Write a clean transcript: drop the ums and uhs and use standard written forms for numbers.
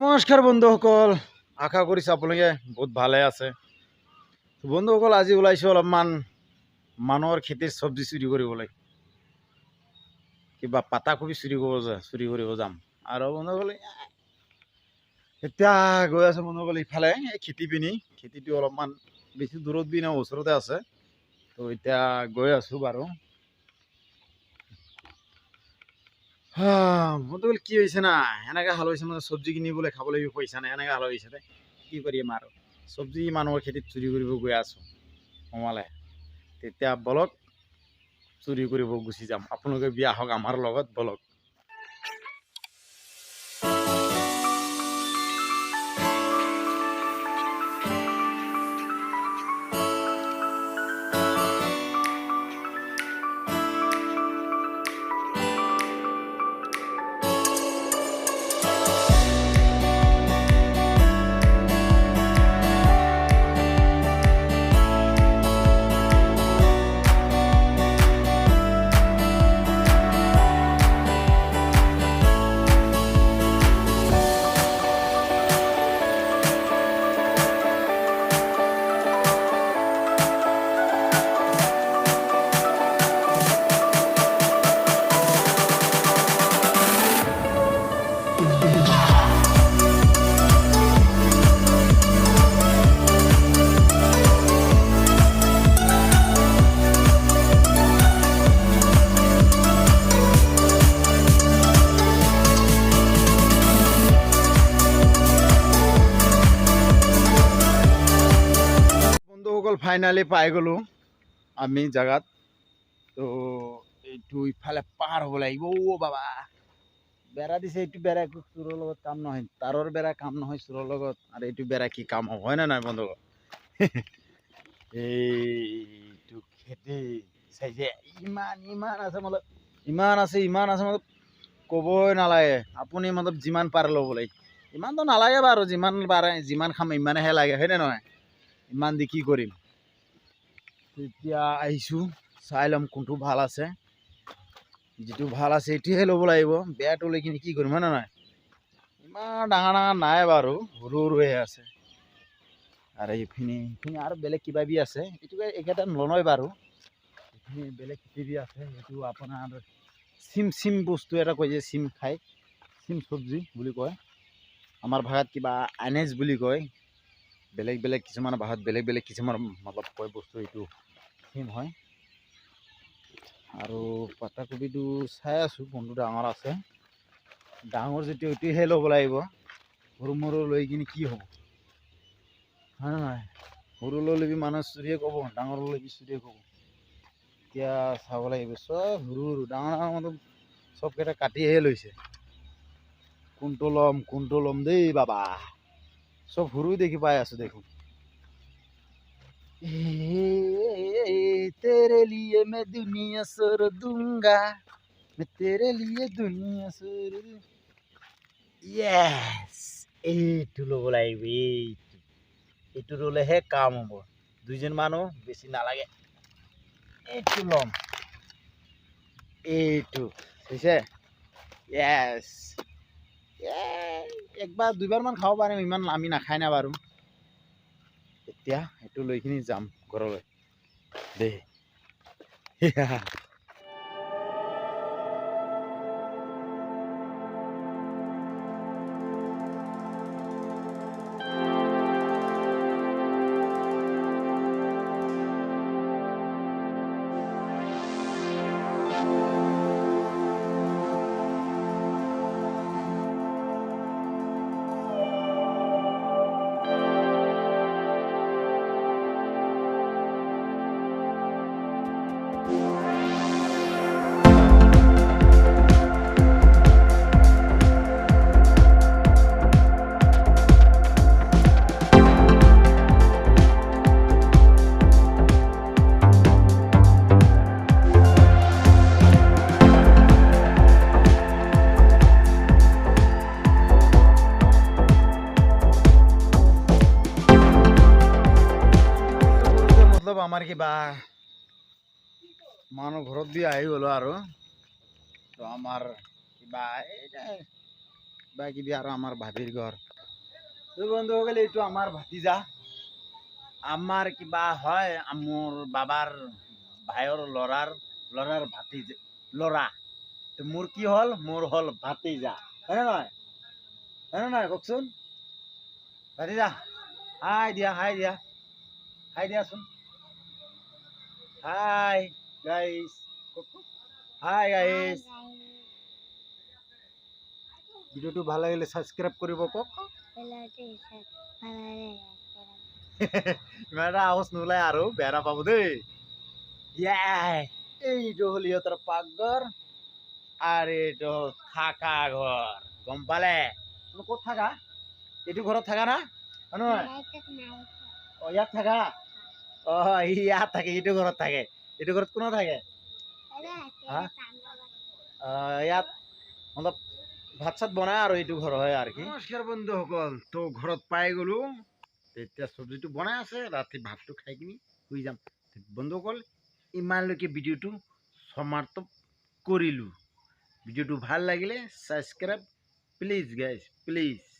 নমস্কাৰ বন্ধুসকল, আশা কৰিছোঁ আপোনালোকে বহুত ভালে আছে। বন্ধুসকল, আজি ওলাইছোঁ অলপমান মানুহৰ খেতিৰ চব্জি চুৰি কৰিবলৈ, কিবা পাতাকবি চুৰি কৰিব যাম। আৰু বন্ধুসকল এতিয়া গৈ আছোঁ বন্ধুসকল ইফালে এই খেতি পিনি। খেতিটো অলপমান বেছি দূৰত বি নহয়, ওচৰতে আছে। তো এতিয়া গৈ আছোঁ বাৰু। বন্ধুসকল কি হৈছে না, এনেকৈ হাল হৈছে মানে চব্জি কিনিবলৈ খাবলৈ পইচা নাই, এনেকৈ হাল হৈছে দে। কি কৰিম আৰু, চব্জি মানুহৰ খেতিত চুৰি কৰিব গৈ আছোঁ সোমালে। তেতিয়া বলক চুৰি কৰিব গুচি যাম, আপোনালোকে বিয়া হওক আমাৰ লগত বলক। বন্ধুসকল ফাইনালি পাই গ'লোঁ আমি জেগাত। তো এইটো ইফালে পাৰ হ'ব লাগিব। অ' বাবা, বেৰা দিছে। এইটো বেৰা একো চোৰৰ লগত কাম নহয়, তাঁৰৰ বেৰা কাম নহয় চোৰৰ লগত। আৰু এইটো বেৰা কি কাম হ'ব, হয় নে নাই বন্ধুসকল? এইটো খেতি চাইছে ইমান আছে, মানে ইমান আছে মানে ক'বই নালাগে। আপুনি মানে যিমান পাৰে ল'বলৈ, ইমানটো নালাগে বাৰু, যিমান পাৰে যিমান খাম ইমানেহে লাগে, হয়নে নহয়? ইমান দি কি কৰিম। এতিয়া আহিছোঁ, চাই ল'ম কোনটো ভাল আছে। যিটো ভাল আছে এইটোহে ল'ব লাগিব, বেয়াটো লৈ কিনে কি কৰিম, হয় নে নহয়? ইমান ডাঙৰ নাই বাৰু, সৰুহে আছে। আৰু এইখিনি আৰু বেলেগ কিবা বি আছে, এইটো একেটা নলয় বাৰু। এইখিনি বেলেগ খেতি আছে, এইটো আপোনাৰ চিম বস্তু এটা কয় যে চিম খায়, চিম চব্জি বুলি কয়। আমাৰ ভাষাত কিবা আনেজ বুলি কয়, বেলেগ কিছুমান ভাষাত বেলেগ কিছুমান মতলব কয় বস্তু। এইটো চিম হয়। আৰু পাতাকবিটো চাই আছোঁ কোনটো ডাঙৰ আছে। ডাঙৰ যিটো এইটোহে ল'ব লাগিব, সৰু লৈ কিনে কি হ'ব, হয় নে নহয়? সৰু ল'লে মানুহে চুৰিয়ে ক'ব, ডাঙৰ ল'লে চুৰিয়ে ক'ব। এতিয়া চাব লাগিব, চব সৰু ডাঙৰ মানে চবকেইটা কাটিহে লৈছে। কোনটো ল'ম দেই বাবা, চব সৰু দেখি পাই আছোঁ দেখোন। तेरे लिए मैं दुनिया छोड़ दूंगा, मैं तेरे लिए दुनिया छोड़ दूंगा। Yes, এইটো ল'ব লাগিব। এইটো ল'লেহে কাম হ'ব। দুইজন মানুহ বেছি নালাগে, এইটো ল'ম। এইটো বুজিছে? য়েছ, একবাৰ দুইবাৰমান খাব পাৰিম, ইমান আমি নাখাই না বাৰু। এতিয়া এইটো লৈ কিনি যাম ঘৰলৈ দেই। মতলব আমাৰ কিবা মানুহ ঘৰত দি আহি গ'লো আৰু। তো আমাৰ কিবা কিবা কিবি আৰু আমাৰ ভাবিৰ ঘৰ বন্ধুসকল এইটো আমাৰ ভাতিজা আমাৰ কিবা হয় মোৰ বাবাৰ ভাইৰ ল'ৰাৰ ভাতিজা ল'ৰা মোৰ কি হ'ল মোৰ হ'ল ভাতিজা হয়নে নহয় কওকচোন ভাতিজা হাই দিয়াচোন হাই গাইস ভিডিওটো ভাল লাগিলে সাবস্ক্রাইব কৰিব কক ইমান এটা আৱাজ নোলায় আৰু বেয়া নাপাব দেই এইটো হ'ল ইহঁতৰ পাকঘৰ আৰু এইটো হ'ল থাকা ঘৰ গম পালে তুমি ক'ত থাকা এইটো ঘৰত থাকা না নহয় ইয়াত থাকা ইয়াত থাকে এইটো ঘৰত থাকে এইটো ঘৰত কোনো থাকে ইয়াত অলপ ভাত চাত বনাই আৰু এইটো ঘৰ হয় আৰু কি নমস্কাৰ বন্ধুসকল তো ঘৰত পাই গ'লো এতিয়া চব্জিটো বনাই আছে ৰাতি ভাতটো খাই কিনি শুই যাম বন্ধুসকল ইমানলৈকে ভিডিঅ'টো সমাপ্ত কৰিলোঁ ভিডিঅ'টো ভাল লাগিলে ছাবস্ক্ৰাইব প্লিজ গাইজ প্লিজ